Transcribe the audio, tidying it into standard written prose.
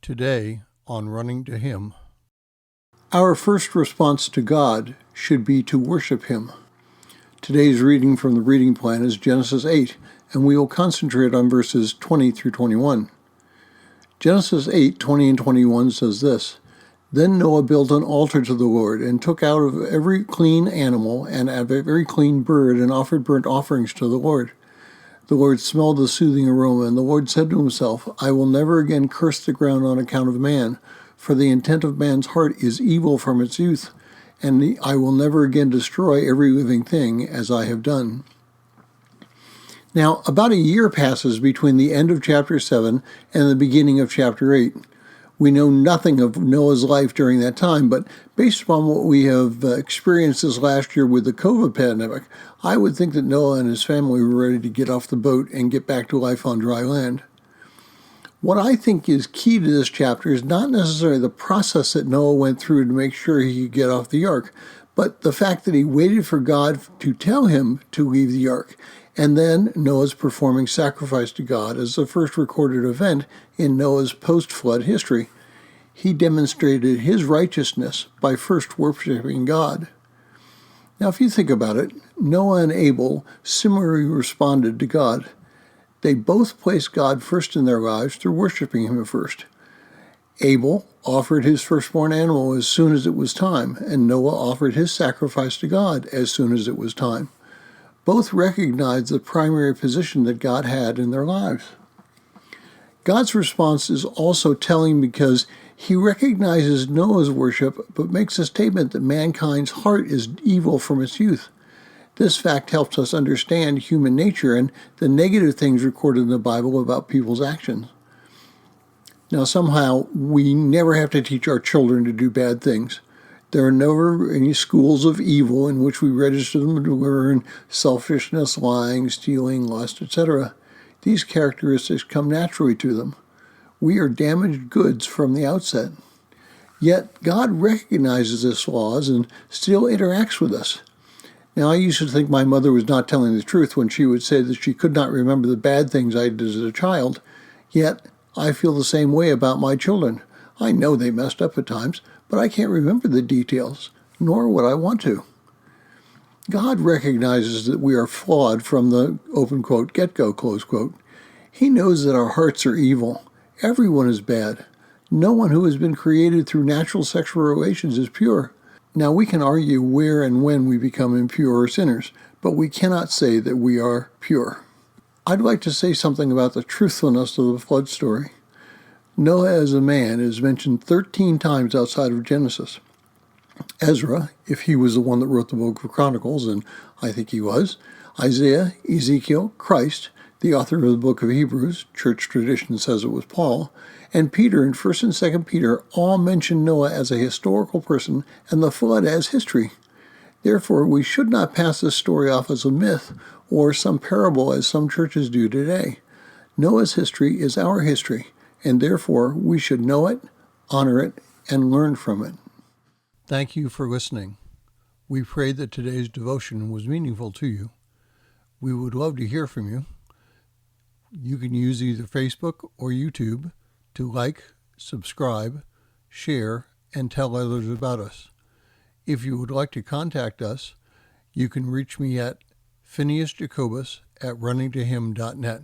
Today on Running to Him. Our first response to God should be to worship Him. Today's reading from the reading plan is Genesis 8, and we will concentrate on verses 20 through 21. Genesis 8, 20 and 21 says this: Then Noah built an altar to the Lord, and took out of every clean animal and of every clean bird, and offered burnt offerings to the Lord. The Lord smelled the soothing aroma, and the Lord said to himself, I will never again curse the ground on account of man, for the intent of man's heart is evil from its youth, and I will never again destroy every living thing as I have done. Now, about a year passes between the end of chapter 7 and the beginning of chapter 8. We know nothing of Noah's life during that time, but based upon what we have experienced this last year with the COVID pandemic, I would think that Noah and his family were ready to get off the boat and get back to life on dry land. What I think is key to this chapter is not necessarily the process that Noah went through to make sure he could get off the ark, but the fact that he waited for God to tell him to leave the ark. And then Noah's performing sacrifice to God as the first recorded event in Noah's post-flood history. He demonstrated his righteousness by first worshiping God. Now, if you think about it, Noah and Abel similarly responded to God. They both placed God first in their lives through worshiping Him first. Abel offered his firstborn animal as soon as it was time, and Noah offered his sacrifice to God as soon as it was time. Both recognized the primary position that God had in their lives. God's response is also telling because He recognizes Noah's worship, but makes a statement that mankind's heart is evil from its youth. This fact helps us understand human nature and the negative things recorded in the Bible about people's actions. Now, somehow, we never have to teach our children to do bad things. There are never any schools of evil in which we register them to learn selfishness, lying, stealing, lust, etc. These characteristics come naturally to them. We are damaged goods from the outset. Yet God recognizes these flaws and still interacts with us. Now, I used to think my mother was not telling the truth when she would say that she could not remember the bad things I did as a child. Yet, I feel the same way about my children. I know they messed up at times, but I can't remember the details, nor would I want to. God recognizes that we are flawed from the, open quote, get-go, close quote. He knows that our hearts are evil. Everyone is bad. No one who has been created through natural sexual relations is pure. Now, we can argue where and when we become impure or sinners, but we cannot say that we are pure. I'd like to say something about the truthfulness of the flood story. Noah as a man is mentioned 13 times outside of Genesis. Ezra, if he was the one that wrote the book of Chronicles, and I think he was, Isaiah, Ezekiel, Christ, the author of the book of Hebrews, church tradition says it was Paul, and Peter in 1st and 2nd Peter all mention Noah as a historical person and the flood as history. Therefore, we should not pass this story off as a myth or some parable as some churches do today. Noah's history is our history, and therefore we should know it, honor it, and learn from it. Thank you for listening. We pray that today's devotion was meaningful to you. We would love to hear from you. You can use either Facebook or YouTube to like, subscribe, share, and tell others about us. If you would like to contact us, you can reach me at phineasjacobus@runningtohim.net.